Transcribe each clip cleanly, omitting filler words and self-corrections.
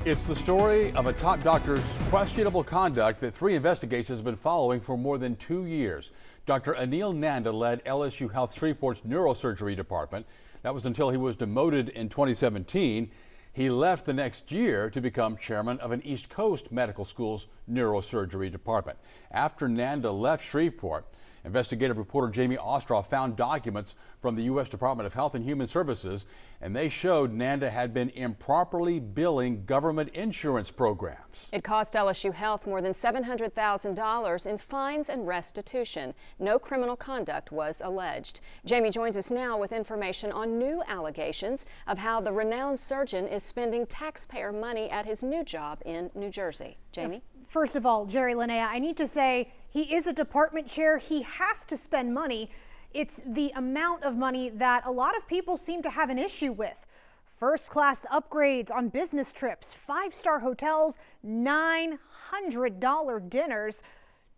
It's the story of a top doctor's questionable conduct that 3 investigators have been following for more than 2 years. Dr. Anil Nanda led LSU Health Shreveport's neurosurgery department. That was until he was demoted in 2017. He left the next year to become chairman of an East Coast medical school's neurosurgery department. After Nanda left Shreveport, investigative reporter Jamie Ostroff found documents from the U.S. Department of Health and Human Services, and they showed Nanda had been improperly billing government insurance programs. It cost LSU Health more than $700,000 in fines and restitution. No criminal conduct was alleged. Jamie joins us now with information on new allegations of how the renowned surgeon is spending taxpayer money at his new job in New Jersey. Jamie? First of all, Jerry Linnea, I need to say he is a department chair. He has to spend money. It's the amount of money that a lot of people seem to have an issue with. First-class upgrades on business trips, 5-star hotels, $900 dinners.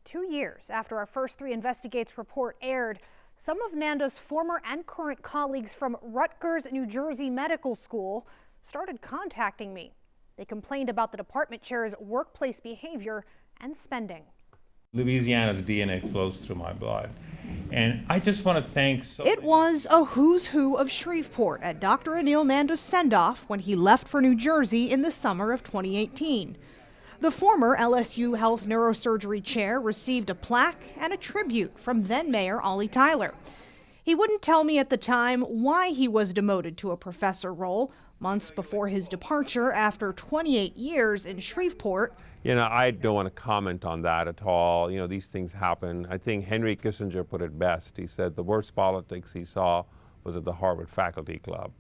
2 years after our first 3 Investigates report aired, some of Nanda's former and current colleagues from Rutgers, New Jersey Medical School started contacting me. They complained about the department chair's workplace behavior and spending. Louisiana's DNA flows through my blood. And I just want to thank It was a who's who of Shreveport at Dr. Anil Nanda's send-off when he left for New Jersey in the summer of 2018. The former LSU Health Neurosurgery chair received a plaque and a tribute from then-Mayor Ollie Tyler. He wouldn't tell me at the time why he was demoted to a professor role months before his departure after 28 years in Shreveport. I don't want to comment on that at all. These things happen. I think Henry Kissinger put it best. He said the worst politics he saw was at the Harvard Faculty Club.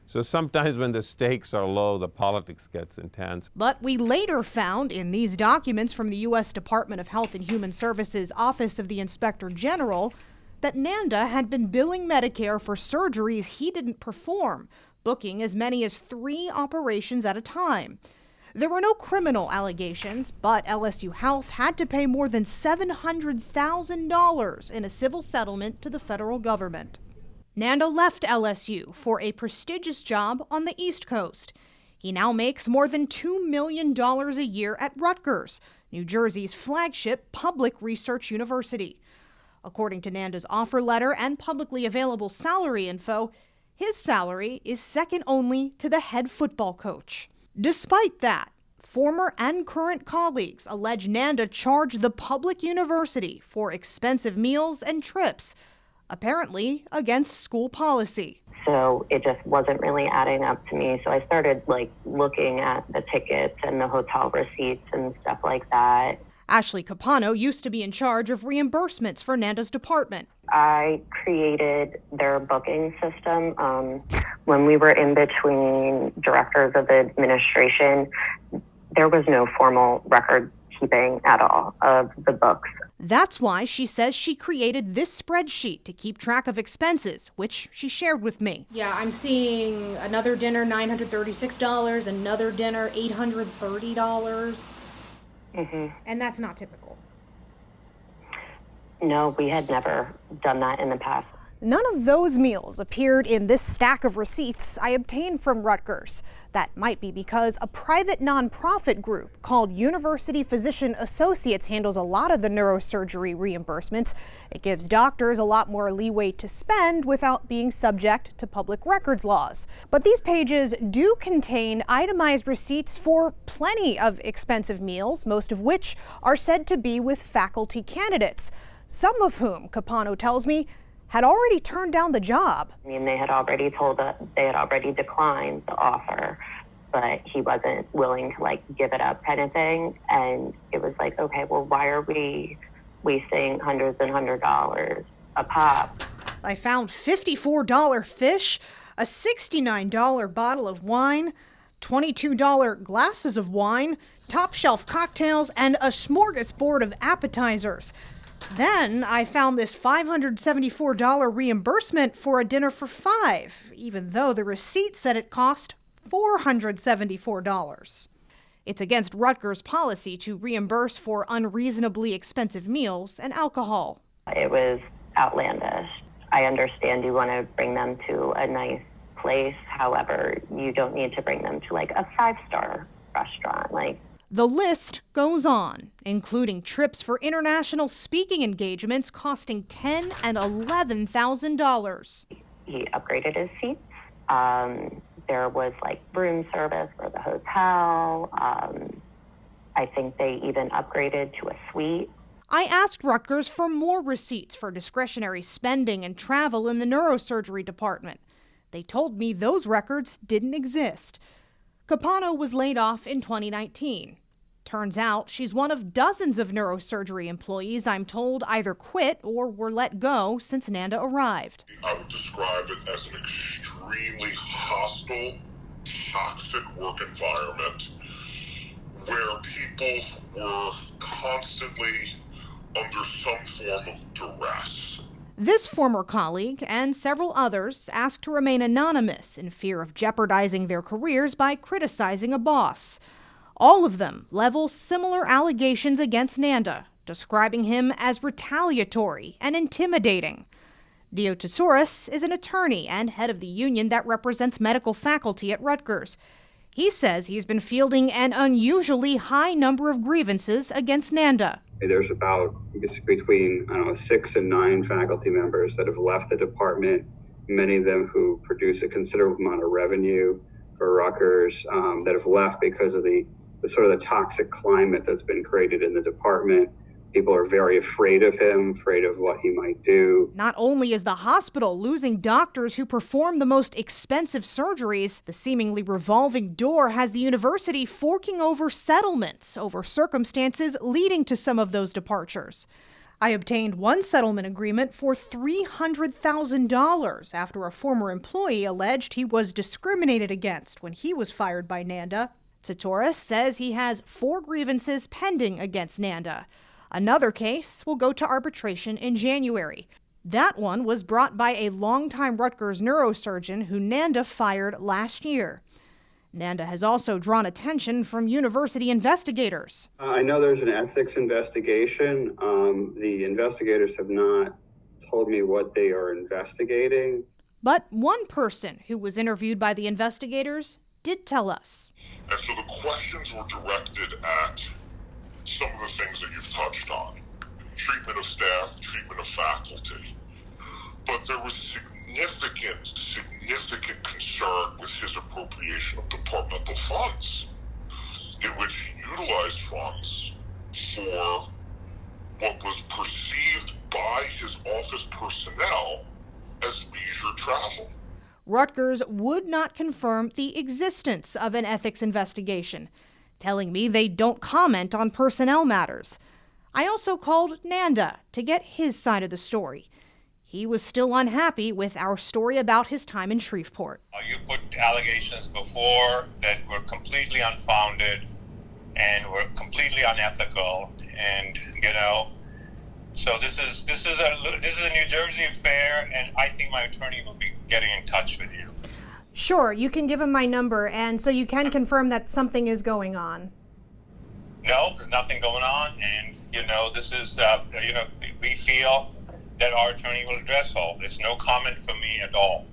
So sometimes when the stakes are low, the politics gets intense. But we later found in these documents from the U.S. Department of Health and Human Services Office of the Inspector General that Nanda had been billing Medicare for surgeries he didn't perform, booking as many as 3 operations at a time. There were no criminal allegations, but LSU Health had to pay more than $700,000 in a civil settlement to the federal government. Nanda left LSU for a prestigious job on the East Coast. He now makes more than $2 million a year at Rutgers, New Jersey's flagship public research university. According to Nanda's offer letter and publicly available salary info, his salary is second only to the head football coach. Despite that, former and current colleagues allege Nanda charged the public university for expensive meals and trips, apparently against school policy. So it just wasn't really adding up to me. So I started looking at the tickets and the hotel receipts and stuff like that. Ashley Capano used to be in charge of reimbursements for Nanda's department. I created their booking system. When we were in between directors of administration, there was no formal record keeping at all of the books. That's why she says she created this spreadsheet to keep track of expenses, which she shared with me. Yeah, I'm seeing another dinner, $936, another dinner, $830. Mm-hmm. And that's not typical. No, we had never done that in the past. None of those meals appeared in this stack of receipts I obtained from Rutgers. That might be because a private nonprofit group called University Physician Associates handles a lot of the neurosurgery reimbursements. It gives doctors a lot more leeway to spend without being subject to public records laws. But these pages do contain itemized receipts for plenty of expensive meals, most of which are said to be with faculty candidates, some of whom, Capano tells me, had already turned down the job. I mean, they had already told us, they had already declined the offer, but he wasn't willing to give it up kind of thing. And it was okay, well, why are we wasting hundreds and $100 a pop? I found $54 fish, a $69 bottle of wine, $22 glasses of wine, top shelf cocktails, and a smorgasbord of appetizers. Then I found this $574 reimbursement for a dinner for 5, even though the receipt said it cost $474. It's against Rutgers' policy to reimburse for unreasonably expensive meals and alcohol. It was outlandish. I understand you want to bring them to a nice place. However, you don't need to bring them to a 5-star restaurant. Like, the list goes on, including trips for international speaking engagements costing $10,000 and $11,000. he upgraded his seats. There was like room service for the hotel. I think they even upgraded to a suite. I asked Rutgers for more receipts for discretionary spending and travel in the neurosurgery department. They told me those records didn't exist. Capano was laid off in 2019. Turns out she's one of dozens of neurosurgery employees I'm told either quit or were let go since Nanda arrived. I would describe it as an extremely hostile, toxic work environment where people were constantly under some form of duress. This former colleague and several others asked to remain anonymous in fear of jeopardizing their careers by criticizing a boss. All of them level similar allegations against Nanda, describing him as retaliatory and intimidating. Dio Tesouris is an attorney and head of the union that represents medical faculty at Rutgers. He says he's been fielding an unusually high number of grievances against Nanda. There's about between 6 and 9 faculty members that have left the department, many of them who produce a considerable amount of revenue for Rutgers, that have left because of the sort of the toxic climate that's been created in the department. People are very afraid of him, afraid of what he might do. Not only is the hospital losing doctors who perform the most expensive surgeries, the seemingly revolving door has the university forking over settlements over circumstances leading to some of those departures. I obtained one settlement agreement for $300,000 after a former employee alleged he was discriminated against when he was fired by Nanda. Tesouris says he has 4 grievances pending against Nanda. Another case will go to arbitration in January. That one was brought by a longtime Rutgers neurosurgeon who Nanda fired last year. Nanda has also drawn attention from university investigators. I know there's an ethics investigation. The investigators have not told me what they are investigating. But one person who was interviewed by the investigators did tell us. And so the questions were directed at some of the things that you've touched on. Treatment of staff, treatment of faculty. But there was significant concern with his appropriation of departmental funds, in which he utilized funds for what was perceived by his office personnel as leisure travel. Rutgers would not confirm the existence of an ethics investigation, telling me they don't comment on personnel matters. I also called Nanda to get his side of the story. He was still unhappy with our story about his time in Shreveport. You put allegations before that were completely unfounded and were completely unethical, and so this is a New Jersey affair, and I think my attorney will be getting in touch with you. Sure, you can give him my number, and so you can confirm that something is going on. No, there's nothing going on, and this is we feel that our attorney will address all this. No comment from me at all.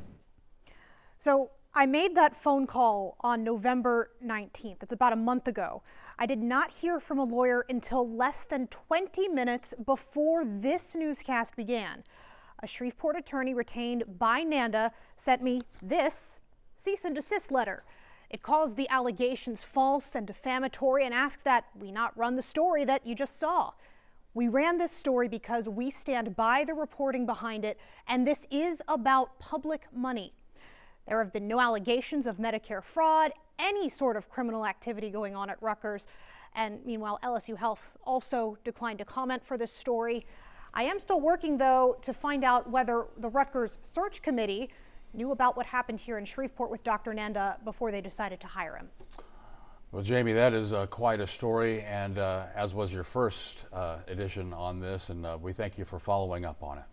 So I made that phone call on November 19th. That's about a month ago. I did not hear from a lawyer until less than 20 minutes before this newscast began. A Shreveport attorney retained by Nanda sent me this cease and desist letter. It calls the allegations false and defamatory and asks that we not run the story that you just saw. We ran this story because we stand by the reporting behind it, and this is about public money. There have been no allegations of Medicare fraud, any sort of criminal activity going on at Rutgers. And meanwhile, LSU Health also declined to comment for this story. I am still working, though, to find out whether the Rutgers Search Committee knew about what happened here in Shreveport with Dr. Nanda before they decided to hire him. Well, Jamie, that is quite a story, and as was your first edition on this, and we thank you for following up on it.